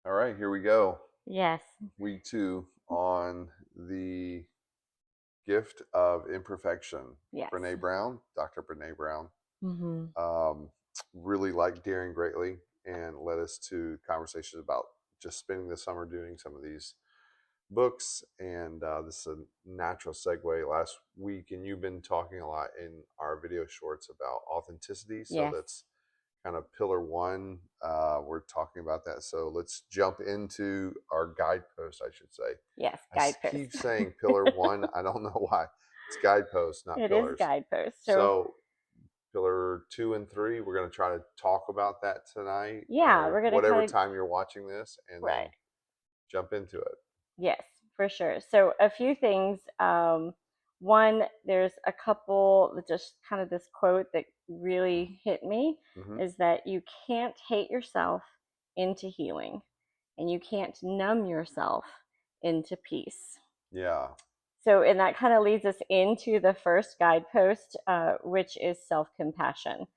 All right, here we go. Yes. Week two on the Gift of Imperfection. Yes. Dr. Brene Brown. Hmm. Um, really liked Daring Greatly and led us to conversations about just spending the summer doing some of these books. And this is a natural segue last week. And you've been talking a lot in our video shorts about authenticity. So Yes. that's kind of pillar one. We're talking about that. So let's jump into our guidepost, I should say. Yes. I keep Guideposts. saying pillar one. I don't know why. It's guideposts, not It is pillars. guideposts. So So pillar two and three, we're going to try to talk about that tonight yeah, or we're gonna whatever kind of time you're watching this, and right. then jump into it. Yes, for sure. So a few things. One, there's a couple just kind of this quote that really hit me Hmm. is that you can't hate yourself into healing, and you can't numb yourself into peace. Yeah, So, and that kind of leads us into the first guidepost, which is self compassion.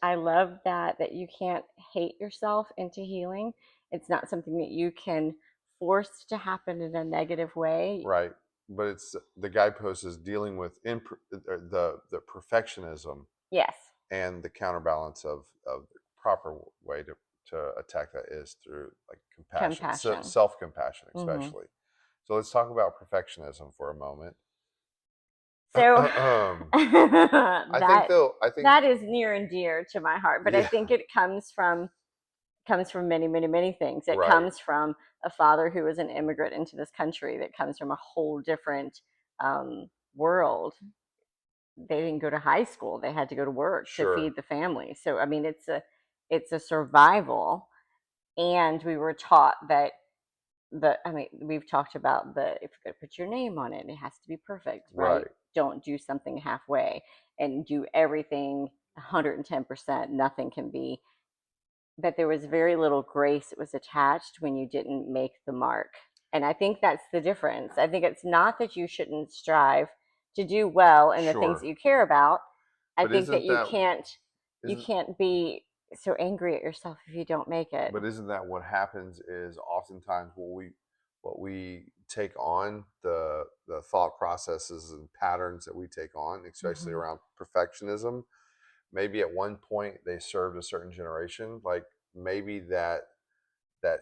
I love that you can't hate yourself into healing. It's not something that you can force to happen in a negative way. right. But it's the guidepost is dealing with the perfectionism Yes. and the counterbalance of the proper way to attack that is through like compassion, so Compassion. self compassion, Hmm. especially. So let's talk about perfectionism for a moment. So I think that though, I think that is near and dear to my heart, but I yeah, think it comes from many, many, many things. It right, comes from a father who was an immigrant into this country that comes from a whole different world. They didn't go to high school. They had to go to work to sure, feed the family. So I mean, it's a survival, and we were taught that we've talked about the if you're going to put your name on it, it has to be perfect, right? right, Don't do something halfway and do everything 110%. Nothing can be. But there was very little grace that was attached when you didn't make the mark. And I think that's the difference. I think it's not that you shouldn't strive to do well in the things that sure. you care about. I But think that isn't that you isn't can't be so angry at yourself if you don't make it. but isn't that what happens is oftentimes what we take on the thought processes and patterns that we take on, especially Hmm. around perfectionism. Maybe at one point they served a certain generation, like maybe that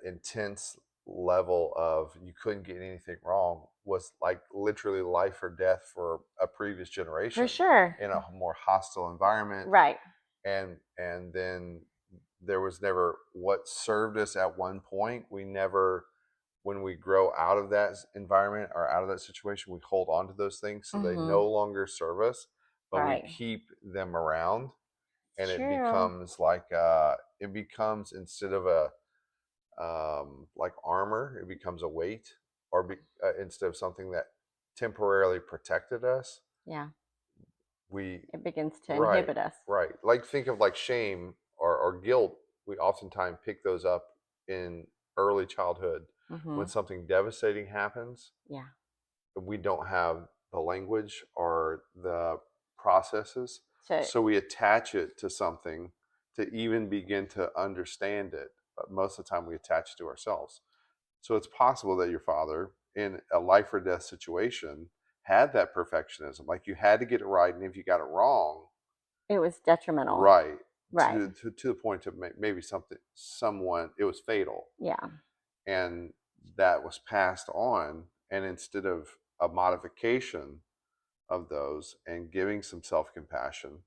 intense level of you couldn't get anything wrong was like literally life or death for a previous For generation sure. in a more hostile environment. Right. And then there was never what served us at one point. We never, when we grow out of that environment or out of that situation, we hold on to those things so they Hmm. no longer serve us, but we Right. keep them around. And It's it true. becomes like it becomes, instead of a like armor, it becomes a weight, or instead of something that temporarily protected us, Yeah. we It begins to right, inhibit us. right, like think of like shame or guilt. We oftentimes pick those up in early childhood when Hmm. something devastating happens. Yeah. We don't have the language or the processes, So so we attach it to something to even begin to understand it. But most of the time we attach it to ourselves. So it's possible that your father, in a life or death situation, had that perfectionism. Like you had to get it right, and if you got it wrong, it was detrimental. right, Right. to the point of maybe someone, it was fatal, Yeah. and that was passed on. And instead of a modification of those and giving some self compassion,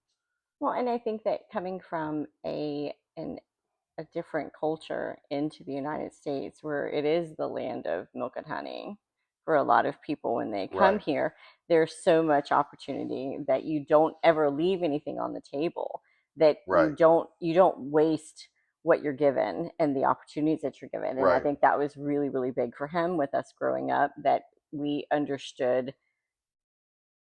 Well, and I think that coming from a different culture into the United States, where it is the land of milk and honey for a lot of people when they come right, here, there's so much opportunity that you don't ever leave anything on the table, that right, you don't waste what you're given and the opportunities that you're given. And I right, think that was really, really big for him with us growing up, that we understood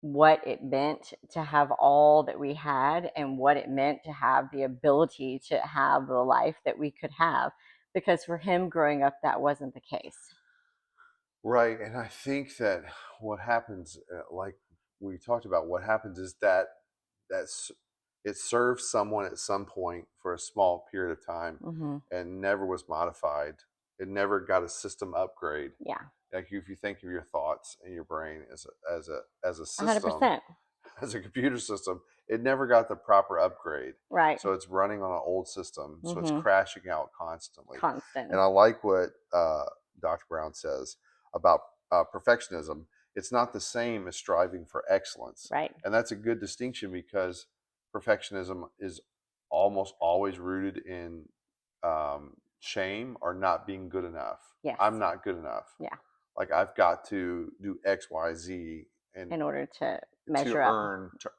what it meant to have all that we had and what it meant to have the ability to have the life that we could have. Because for him growing up, that wasn't the case. right. And I think that what happens, like we talked about, what happens is that that's it served someone at some point for a small period of time Mm-hmm. and never was modified. It never got a system upgrade. Yeah. Like if you think of your thoughts and your brain as a system, 100%. as a computer system, it never got the proper upgrade. Right. So it's running on an old system. So it's Mm-hmm. crashing out constantly. And Constant. I like what Dr. Brown says about perfectionism. It's not the same as striving for excellence. Right. And that's a good distinction because perfectionism is almost always rooted in shame or not being good enough. Yes. I'm not good enough. Yeah. Like I've got to do X, Y, Z, and In order to to measure up.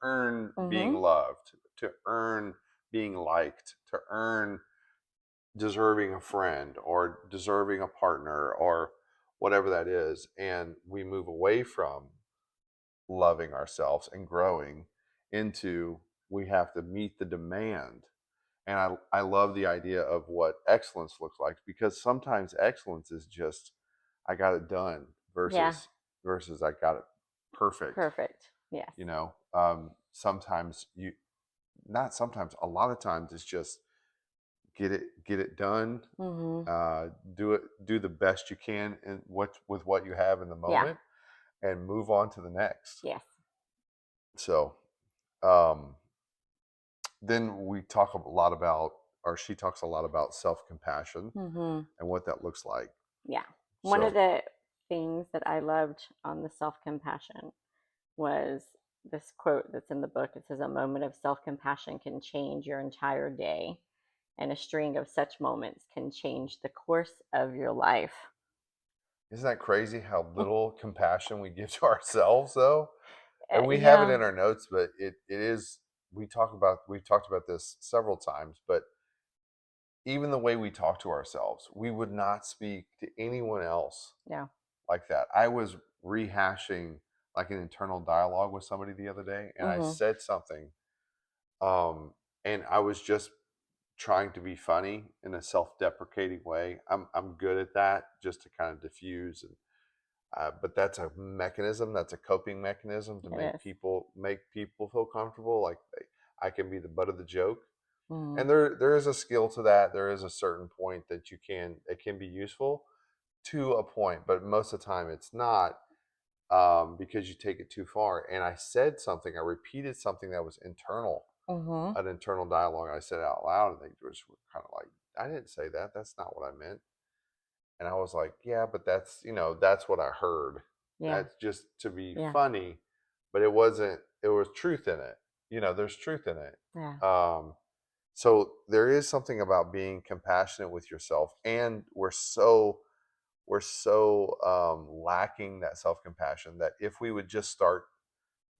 earn being Mm-hmm. loved, to earn being liked, to earn deserving a friend or deserving a partner or whatever that is. And we move away from loving ourselves and growing into we have to meet the demand. And I love the idea of what excellence looks like because sometimes excellence is just I got it done Yeah. versus I got it perfect. Perfect. Yes. Sometimes you not sometimes a lot of times it's just get it done, Mm-hmm. do the best you can and what with what you have in the Yeah. moment and move on to the next. Yes. So um, then we talk a lot about or she talks a lot about self-compassion Mm-hmm. and what that looks like. Yeah. One of So the things that I loved on the self compassion was this quote that's in the book. It says, "A moment of self compassion can change your entire day, and a string of such moments can change the course of your life." isn't that crazy how little compassion we give to ourselves though? And we have it Yeah. in our notes, but it is we've talked about this several times, but even the way we talk to ourselves, we would not speak to anyone else Yeah. like that. I was rehashing like an internal dialogue with somebody the other day, and I Mm-hmm. said something, um, and I was just trying to be funny in a self-deprecating way. I'm good at that, just to kind of diffuse and but that's a mechanism. That's a coping mechanism to It is. make people feel comfortable. Like I can be the butt of the joke, Mm-hmm. and there is a skill to that. There is a certain point that it can be useful to a point, but most of the time it's not because you take it too far. And I said something. I repeated something that was internal, Mm-hmm. an internal dialogue. I said out loud, and they just were kind of like, "I didn't say that. That's not what I meant." And I was like, yeah, but that's what I heard. Yeah. That's just to be Yeah. funny, but it wasn't, it was truth in it. There's truth in it. Yeah. So there is something about being compassionate with yourself. And we're so lacking that self compassion that if we would just start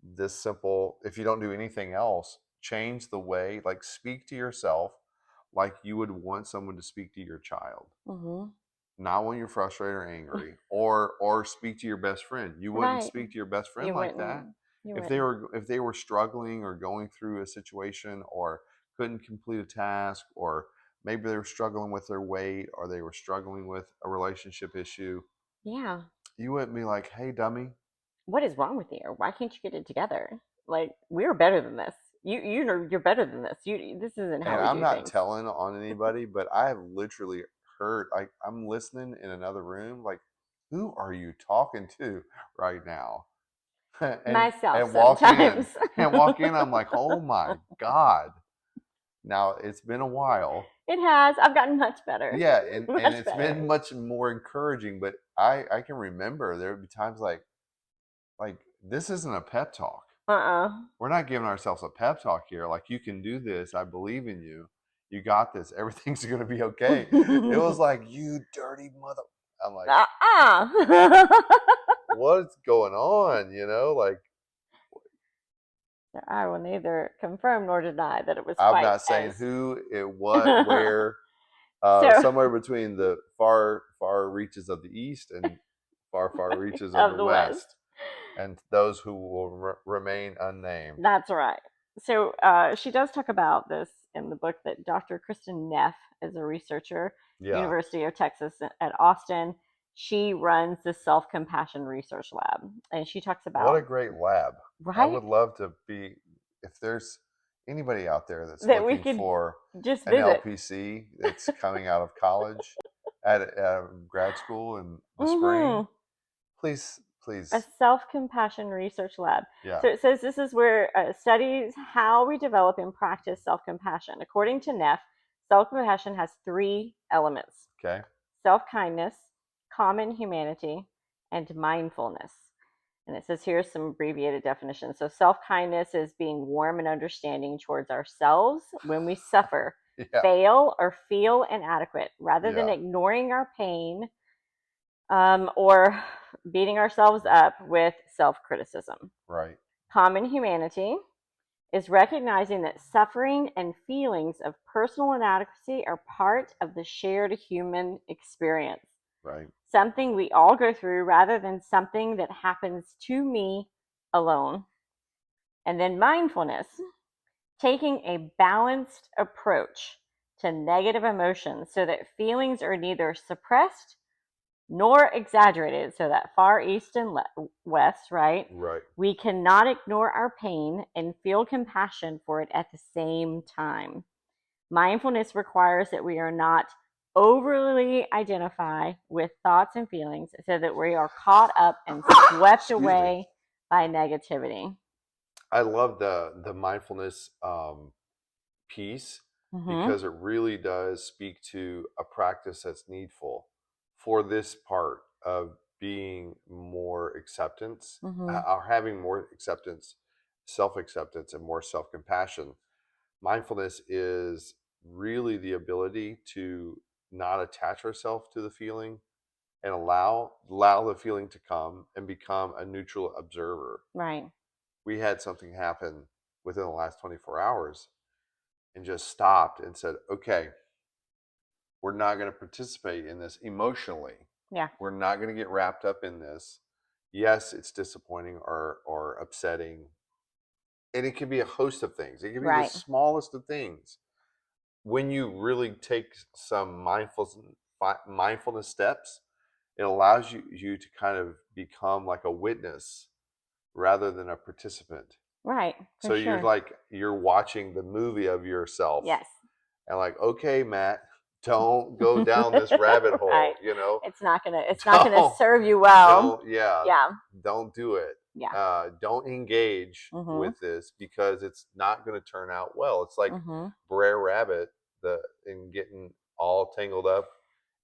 this simple, if you don't do anything else, change the way, like speak to yourself like you would want someone to speak to your child, Mm-hmm. not when you're frustrated or angry, or speak to your best friend. You wouldn't Right. speak to your best friend You like that wouldn't. You wouldn't. if they were struggling or going through a situation or couldn't complete a task, or maybe they were struggling with their weight or they were struggling with a relationship issue. Yeah. You wouldn't be like, "Hey, dummy." What is wrong with you? Why can't you get it together? Like, we're better than this. You know you're better than this. This isn't how And we I'm do not things. telling on anybody, but I have literally heard, like, I'm listening in another room, like, who are you talking to right now? and Myself and walk sometimes. in and walk in. I'm like, oh my god. Now it's been a while, It has. I've gotten much better. yeah, and Much it's better. been much more encouraging. But I can remember there would be times like this isn't a pep talk. Uh-uh. We're not giving ourselves a pep talk here. Like, you can do this. I believe in you. You got this. Everything's gonna be okay. It was like, you dirty mother. I'm like, Uh-uh. what's going on? Like, I will neither confirm nor deny that it was I'm quite not saying as who, it, what, where. so Somewhere between the far reaches of the east and far reaches of the of the West. west, and those who will remain unnamed. That's right. So she does talk about this in the book that Dr. Kristen Neff is a researcher, Yeah, University of Texas at Austin. She runs the Self Compassion Research Lab, and she talks what about a great lab. I right. would love to be, if there's anybody out there that's that we looking could for just an visit. LPC that's coming out of college at grad school in the spring, Hmm. please, A please, self-compassion research lab. yeah, So it says this is where studies how we develop and practice self-compassion. According to Neff, self-compassion has three elements: okay, self-kindness, common humanity, and mindfulness. And it says here's some abbreviated definitions. So self-kindness is being warm and understanding towards ourselves when we suffer, yeah, fail, or feel inadequate, rather than yeah, ignoring our pain or beating ourselves up with self-criticism. right, Common humanity is recognizing that suffering and feelings of personal inadequacy are part of the shared human experience, right, something we all go through rather than something that happens to me alone. And then mindfulness, taking a balanced approach to negative emotions so that feelings are neither suppressed nor exaggerated. So that far east and west, right? right, We cannot ignore our pain and feel compassion for it at the same time. Mindfulness requires that we are not overly identify with thoughts and feelings so that we are caught up and swept excuse me. away by negativity. I love the mindfulness piece Mm-hmm. because it really does speak to a practice that's needful for this part of being more acceptance Mm-hmm. or having more acceptance, self acceptance, and more self compassion. Mindfulness is really the ability to not attach ourselves to the feeling and allow the feeling to come and become a neutral observer. Right. We had something happen within the last 24 hours and just stopped and said, okay, we're not going to participate in this emotionally. Yeah. We're not going to get wrapped up in this. Yes, it's disappointing or upsetting. And it can be a host of things. It can be the Right. smallest of things. When you really take some mindfulness steps, it allows you to kind of become like a witness rather than a participant. Right. For So you're sure. like you're watching the movie of yourself Yes. and like, okay, Matt, don't go down this rabbit Right. hole, It's not gonna Don't, serve you well. yeah, Yeah. don't do it. Yeah. Don't engage Mm-hmm. with this because it's not going to turn out well. It's like Mm-hmm. Brer Rabbit, in getting all tangled up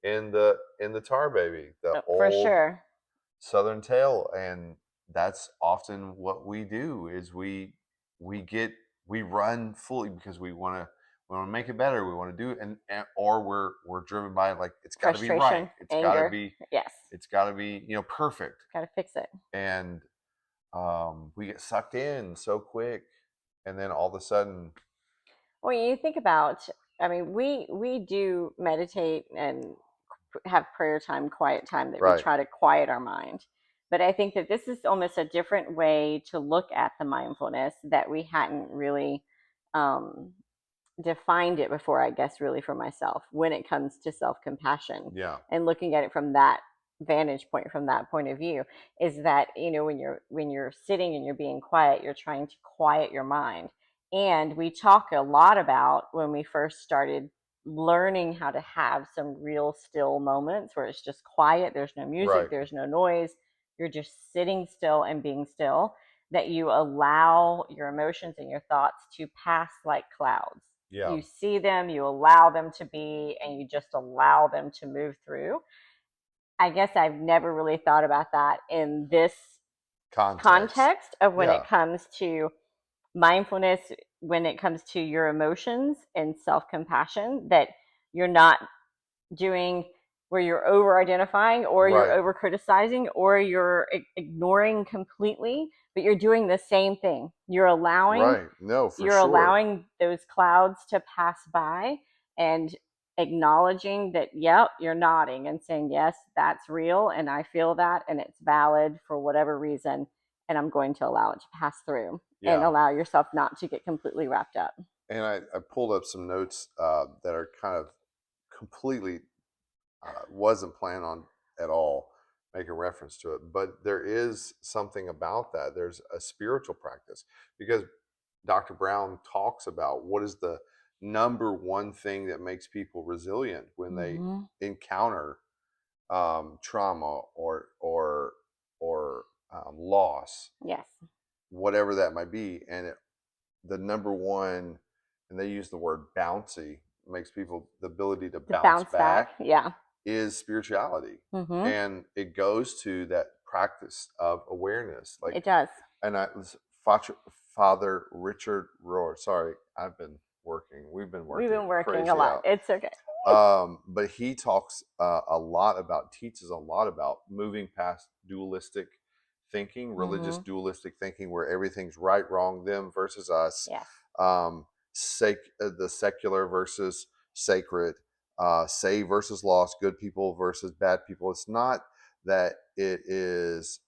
in the Tar Baby, the For old sure. Southern tale, and that's often what we do is we get we run fully because we want to make it better. We want to do it, and or we're driven by like it's got to be right. Frustration, anger. Yes. It's got to be perfect, Gotta fix it. and we get sucked in so quick, and then all of a sudden, Well, you think about, I mean, we do meditate and have prayer time, quiet time that we right? try to quiet our mind. But I think that this is almost a different way to look at the mindfulness that we hadn't really um, defined it before, I guess, really for myself when it comes to self compassion Yeah, and looking at it from that vantage point, from that point of view, is that when you're sitting and you're being quiet, you're trying to quiet your mind. And we talk a lot about when we first started learning how to have some real still moments where it's just quiet, there's no music, right. there's no noise, you're just sitting still and being still, that you allow your emotions and your thoughts to pass like clouds. Yeah, You see them, you allow them to be, and you just allow them to move through. I guess I've never really thought about that in this context. context of when Yeah, it comes to mindfulness, when it comes to your emotions and self compassion, that you're not doing where you're over identifying or you're right, over criticizing or you're ignoring completely, but you're doing the same thing. right. No, for You're sure. allowing those clouds to pass by and acknowledging that, yep, you're nodding and saying, yes, that's real. And I feel that. And it's valid for whatever reason. And I'm going to allow it to pass through and Yeah. allow yourself not to get completely wrapped up. And I pulled up some notes that are kind of completely wasn't planned on at all making reference to it, but there is something about that. There's a spiritual practice because Dr. Brown talks about what is the number one thing that makes people resilient when they Mm-hmm. encounter trauma or loss, Yes. whatever that might be. And the number one, and they use the word bouncy, makes people the ability to The bounce bounce back. back, Yeah. is spirituality. Mm-hmm. And it goes to that practice of awareness. Like, It does. and Father Richard Rohr, sorry, we've been We've working been working a crazy lot. out. It's okay. But he talks teaches a lot about moving past dualistic thinking, religious Mm-hmm. dualistic thinking, where everything's right, wrong, them versus us, Yes. the secular versus sacred, saved versus lost, good people versus bad people. It's not that this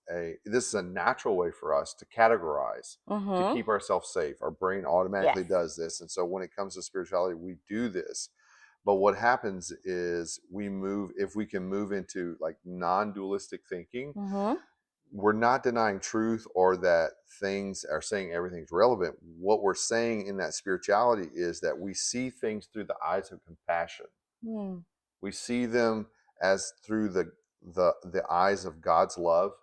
is a natural way for us to categorize, to Mm-hmm. keep ourselves safe. Our brain automatically Yes. does this. And so when it comes to spirituality, we do this. But what happens is if we can move into like non-dualistic thinking, Mm-hmm. we're not denying truth or that things are saying everything's relevant. What we're saying in that spirituality is that we see things through the eyes of compassion. Mm. We see them as through the eyes of God's love.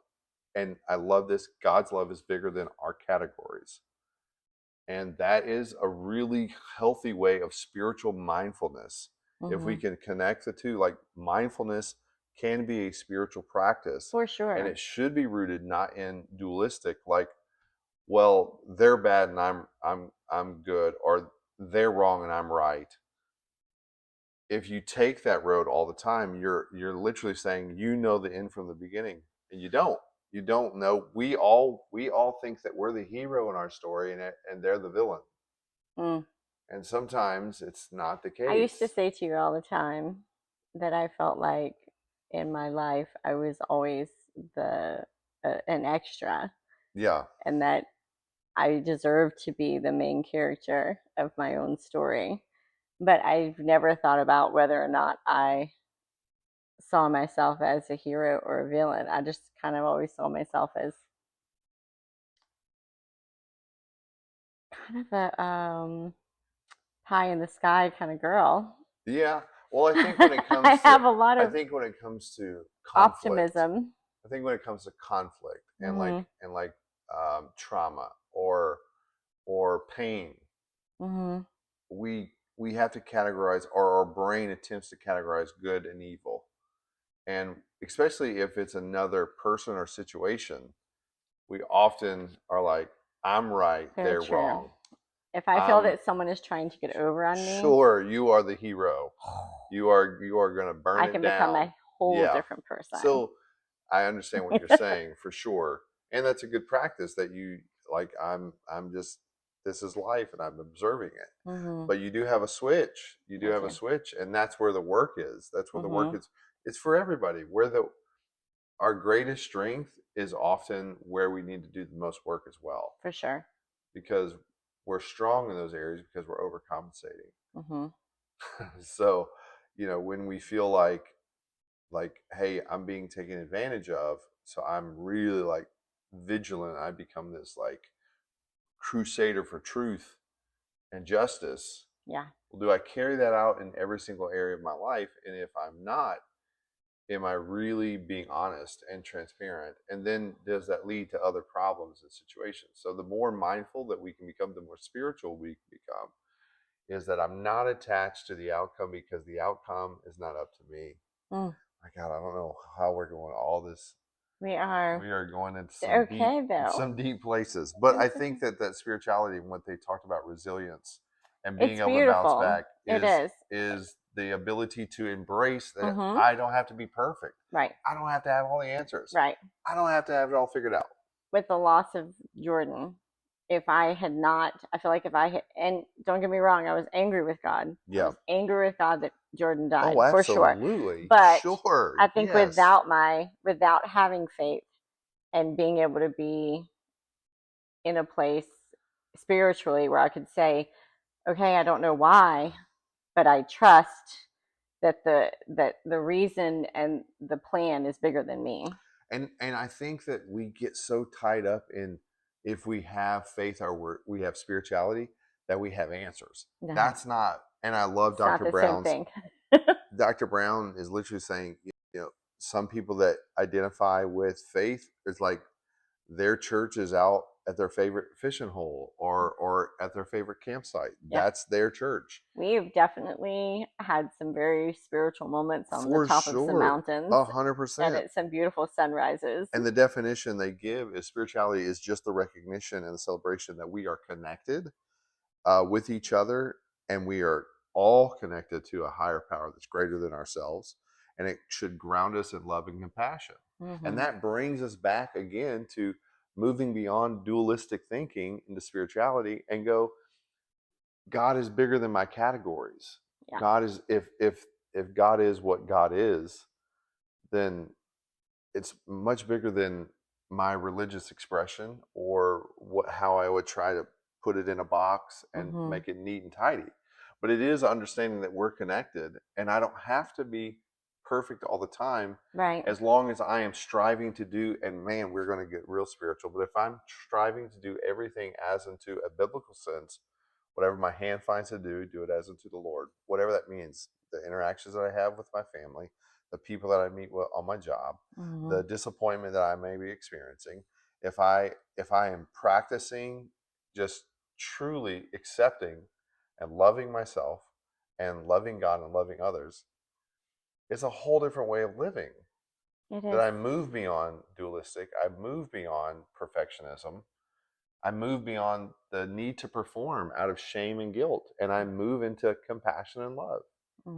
And I love this. God's love is bigger than our categories. And that is a really healthy way of spiritual mindfulness. If we Mm-hmm. can connect the two, like mindfulness can be a spiritual practice, For and sure. it should be rooted not in dualistic, like, well, they're bad and I'm good, or they're wrong and I'm right. If you take that road all the time, you're literally saying you know the end from the beginning, and you don't. You don't know. We all think that we're the hero in our story, and they're the villain. Mm. And sometimes it's not the I used to case. say to you all the time that I felt like in my life I was always the an extra, Yeah. and that I deserved to be the main character of my own story. But I've never thought about whether or not I saw myself as a hero or a villain. I just kind of always saw myself as kind of a pie in the sky kind of girl. Yeah. Well, I think when it I comes to have a lot I of think when it comes to conflict, optimism. I think when it comes to conflict and like Mhm. trauma or pain, Mhm. we have to categorize, or our brain attempts to categorize good and evil. And especially if it's another person or situation, we often are like, I'm right, Very they're true. wrong. If I feel I'm that someone is trying to get over on me, sure you are the hero. You are going to burn I it can become down. a whole Yeah. different person. So I understand what you're saying for sure, and that's a good practice that you like. I'm just this is life, and I'm observing it. Mhm. But you do have a switch. You do I have a do. switch, and that's where the work is. That's where the work Mhm. is. It's for everybody. Where the our greatest strength is often where we need to do the most work as well, For sure. because we're strong in those areas because we're overcompensating. Mhm. So, when we feel like, hey, I'm being taken advantage of, so I'm really like vigilant. I become this like crusader for truth and justice. Yeah. Well, do I carry that out in every single area of my life? And if I'm not, am I really being honest and transparent? And then does that lead to other problems and situations? So the more mindful that we can become, the more spiritual we can become, is that I'm not attached to the outcome, because the outcome is not up to me. Mm. My God, I don't know how we're going all this. We are. We are going into It's some deep okay though. some deep places. But I It's think okay. that spirituality and what they talked about, resilience and being It's able to bounce beautiful. back, It is is. is the ability to embrace that Mhm. I don't have to be perfect. Right. I don't have to have all the answers. Right. I don't have to have it all figured out. With the loss of Jordan, if I had not, I feel like if I had, and don't get me wrong, I was angry with God. I Yeah. was angry with God that Jordan Oh, died for sure. absolutely. But Sure. I think Yes. without having faith and being able to be in a place spiritually where I could say, okay, I don't know why, but I trust that the reason and the plan is bigger than me. And I think that we get so tied up in if we have faith or we have spirituality, that we have answers. No, That's not, and I love it's not Dr. the same Brown's. thing. Dr. Brown is literally saying, some people that identify with faith is like their church is out at their favorite fishing hole or at their favorite campsite. Yep. That's their church. We've definitely had some very spiritual moments on the For top of some sure. mountains a and 100%. at some beautiful sunrises. And the definition they give is spirituality is just the recognition and the celebration that we are connected with each other, and we are all connected to a higher power that's greater than ourselves, and it should ground us in love and compassion. And that brings us back again to moving beyond dualistic thinking into spirituality and go, God is bigger than my categories. Yeah. God is, if God is what God is, then it's much bigger than my religious expression or how I would try to put it in a box and make it neat and tidy. But it is understanding that we're connected, and I don't have to be perfect all the time, Right. as long as I am striving to do. And man, we're going to get real spiritual, but if I'm striving to do everything as into a biblical sense, whatever my hand finds to do it as unto the Lord, whatever that means. The interactions that I have with my family, the people that I meet with on my job, the disappointment that I may be experiencing, if I am practicing just truly accepting and loving myself and loving God and loving others, it's a whole different way of living. It That is. I move beyond dualistic, I move beyond perfectionism, I move beyond the need to perform out of shame and guilt, and I move into compassion and love.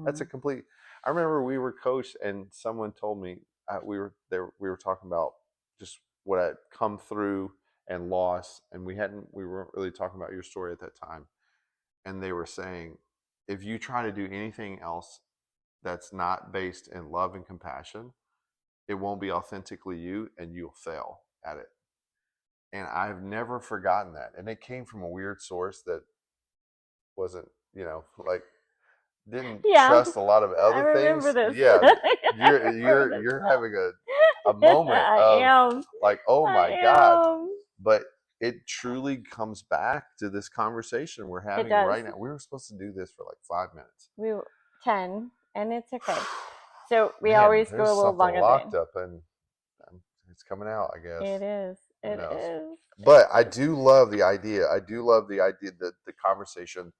That's a complete. I remember we were coached, and someone told me we were there. We were talking about just what had come through and lost, and we weren't really talking about your story at that time. And they were saying, if you try to do anything else that's not based in love and compassion, it won't be authentically you, and you'll fail at it. And I've never forgotten that. And it came from a weird source that wasn't, like, didn't Yeah, trust a lot of I other remember things. this. Yeah, I you're remember you're this you're now. having a moment I of am. like, oh I my God. am. But it truly comes back to this conversation we're It having does. right now. We were supposed to do this for like 5 minutes. We were 10, and it's okay. So we Man, always go there's a little something longer than locked up, and it's coming out, I it guess. is. Who It knows? is. But It is. I do love the idea that the conversation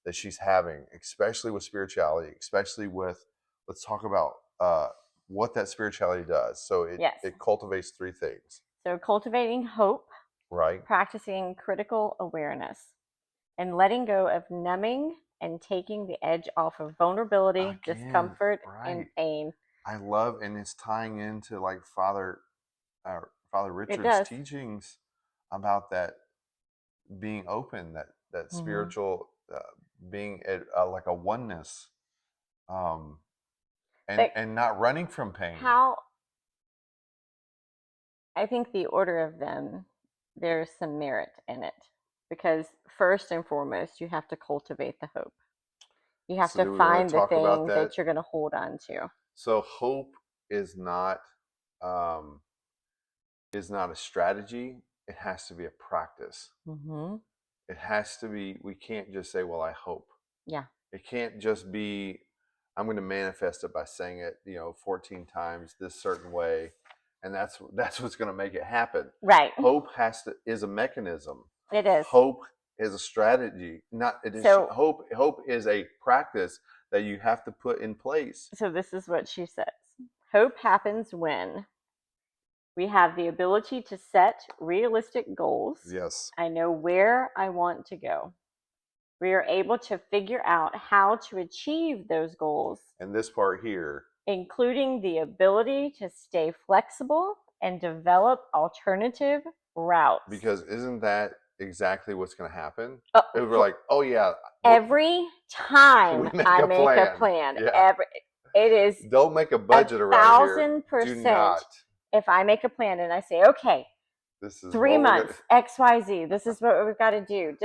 that she's having, especially with spirituality, especially with, let's talk about what that spirituality does. So Yes. it cultivates three things, So cultivating hope, right? practicing critical awareness, and letting go of numbing and taking the edge off of vulnerability, Again, discomfort, and right. pain. I love, and it's tying into like Father It Richard's does. teachings about that being open, that spiritual being at, like a oneness, um, But and not running from pain. how, I think the order of them, there's some merit in it. Because first and foremost, you have to cultivate the hope. You have So to do we want find to the talk about thing that? that you're going to hold on to. So hope um, is not a strategy. It has to be a practice. It has to be. We can't just say, "Well, I hope." Yeah. It can't just be, "I'm going to manifest it by saying it, 14 times this certain way," and that's what's going to make it happen. Right. Hope is a mechanism. It is. Hope is a strategy. Not it is So, hope. Hope is a practice that you have to put in place. so this is what she says. Hope happens when we have the ability to set realistic goals. Yes. I know where I want to go. We are able to figure out how to achieve those goals, And this part here, including the ability to stay flexible and develop alternative routes. because isn't that exactly what's going to happen? Uh, We're like, oh yeah, every time we make I a make a plan. plan, Yeah. it is Don't make a budget around here. Do 1,000%. not. If I make a plan and I say, okay, This is 3 months, XYZ, this is what we've got to do.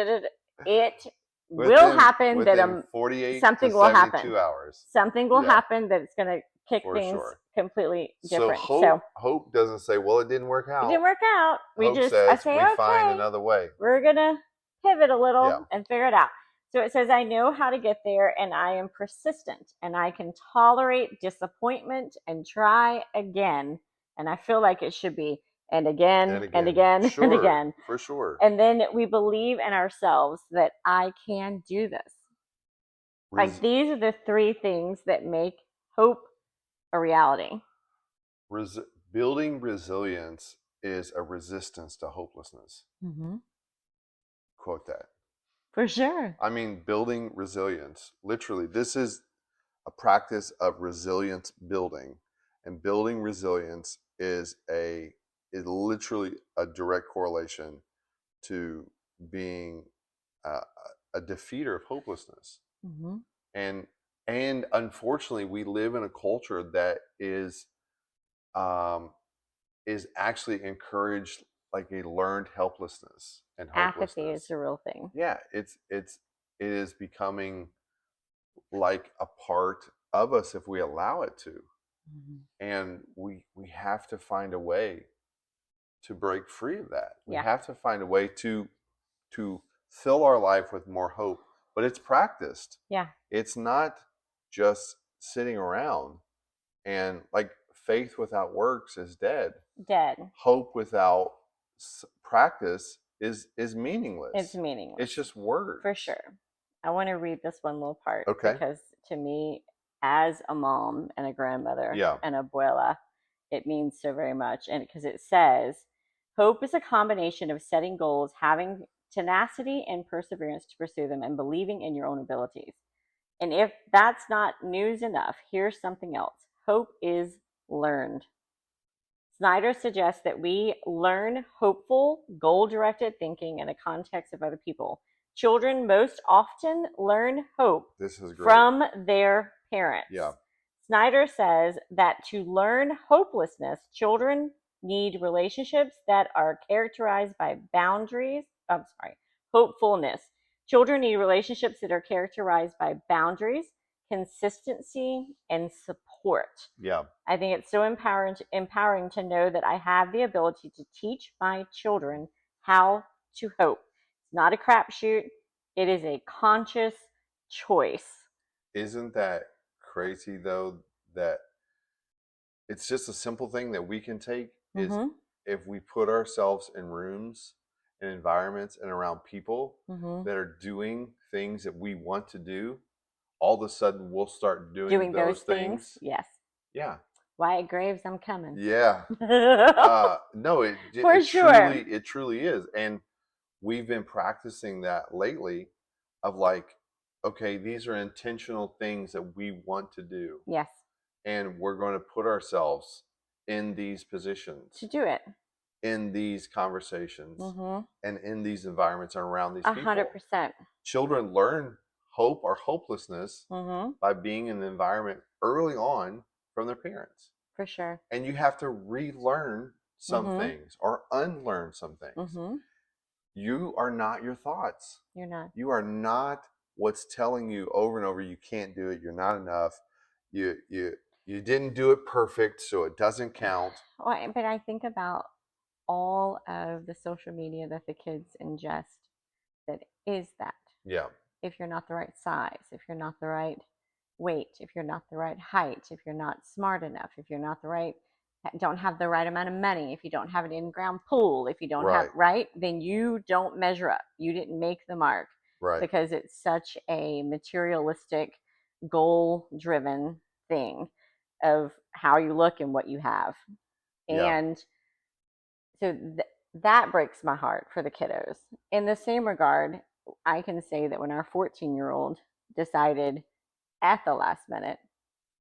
It will happen that within 48 something to will happen. 72 hours. Something will Yeah. happen that it's going to kick for things sure. completely So different. So hope doesn't say, well, it didn't work it out. didn't work out. Hope I says say, we find okay, another way. we're going to pivot a Yeah. little and figure it out. So it says, I know how to get there and I am persistent and I can tolerate disappointment and try again. And I feel like it should be and again and again Sure, and again. for sure. And then we believe in ourselves that I can do this. Like these are the three things that make hope a reality. Building resilience is a resistance to hopelessness. Mm-hmm. Quote that. For sure. I mean, building resilience, literally, this is a practice of resilience building. And building resilience is literally a direct correlation to being a defeater of hopelessness. Mm-hmm. And unfortunately, we live in a culture that um, is actually encouraged like a learned helplessness and hopelessness. Apathy is a real thing. Yeah, it is becoming like a part of us if we allow it to. Mm-hmm. And we have to find a way to break free of that. We have to find a way to fill our life with more hope, but it's practiced. Yeah. It's not just sitting around. And like faith without works is dead. Hope without practice is meaningless. It's meaningless. It's just words. For sure. I want to read this one little part. Okay. Because to me, as a mom and a grandmother and abuela, it means so very much. And because it says, hope is a combination of setting goals, having tenacity and perseverance to pursue them, and believing in your own abilities. And if that's not news enough, here's something else. Hope is learned. Snyder suggests that we learn hopeful, goal-directed thinking in a context of other people. Children most often learn hope from their parents. Yeah. Snyder says that to learn hopelessness, children need relationships that are characterized by hopefulness. Children need relationships that are characterized by boundaries, consistency, and support. Yeah. I think it's so empowering to know that I have the ability to teach my children how to hope. It's not a crapshoot. It is a conscious choice. Isn't that crazy though, that it's just a simple thing that we can take is if we put ourselves in rooms and environments and around people that are doing things that we want to do, all of a sudden we'll start doing those things. Yes. Yeah. Wyatt Graves, I'm coming. Yeah. No, it truly is. And we've been practicing that lately of like, okay, these are intentional things that we want to do. Yes. And we're going to put ourselves in these positions to do it, in these conversations, and in these environments and around these people. 100%. Children learn hope or hopelessness by being in the environment early on from their parents. For sure. And you have to relearn some things or unlearn some things. You are not your thoughts. You're not. You are not what's telling you over and over you can't do it, you're not enough. You didn't do it perfect, so it doesn't count. Well, but I think about all of the social media that the kids ingest that is that. Yeah. If you're not the right size, if you're not the right weight, if you're not the right height, if you're not smart enough, if you're not the right, don't have the right amount of money, if you don't have an in-ground pool, if you don't have, then you don't measure up. You didn't make the mark. Right. Because it's such a materialistic, goal-driven thing of how you look and what you have. And so that breaks my heart for the kiddos. In the same regard, I can say that when our 14-year-old decided at the last minute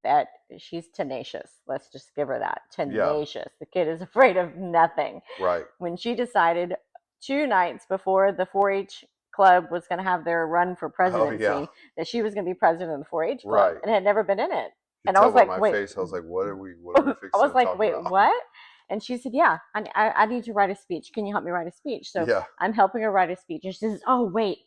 that she's tenacious, let's just give her that, tenacious. The kid is afraid of nothing. Right. When she decided 2 nights before the 4-H club was going to have their run for presidency, that she was going to be president of the 4-H club, and had never been in it. And I was like, wait. Face, I was like, what are we fixing I was like, wait, about? what? And she said, yeah, I need to write a speech. Can you help me write a speech? So I'm helping her write a speech. And she says, oh, wait,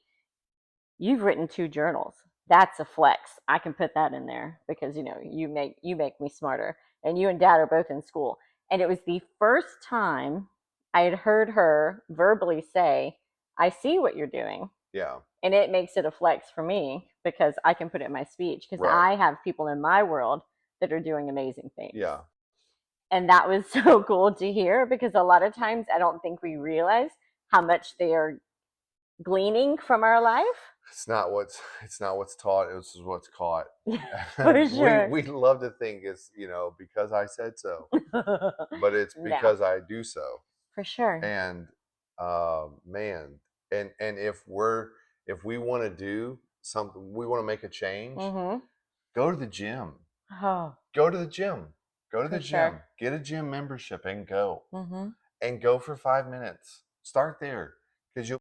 you've written 2 journals. that's a flex. I can put that in there because you make me smarter. And you and dad are both in school. And it was the first time I had heard her verbally say, I see what you're doing. Yeah. And it makes it a flex for me because I can put it in my speech because Right. I have people in my world that are doing amazing things. Yeah. And that was so cool to hear because a lot of times I don't think we realize how much they are gleaning from our life. It's not what's taught, it's what's caught. For And sure. we love to think it's, because I said so, but it's No, because I do so. for sure. And man, and if we want to do something, we want to make a change, Mm-hmm. go to the gym. Oh, Go to the gym. Go to the for sure. gym. Get a gym membership and go. Mm-hmm. And go for 5 minutes. Start there because you'll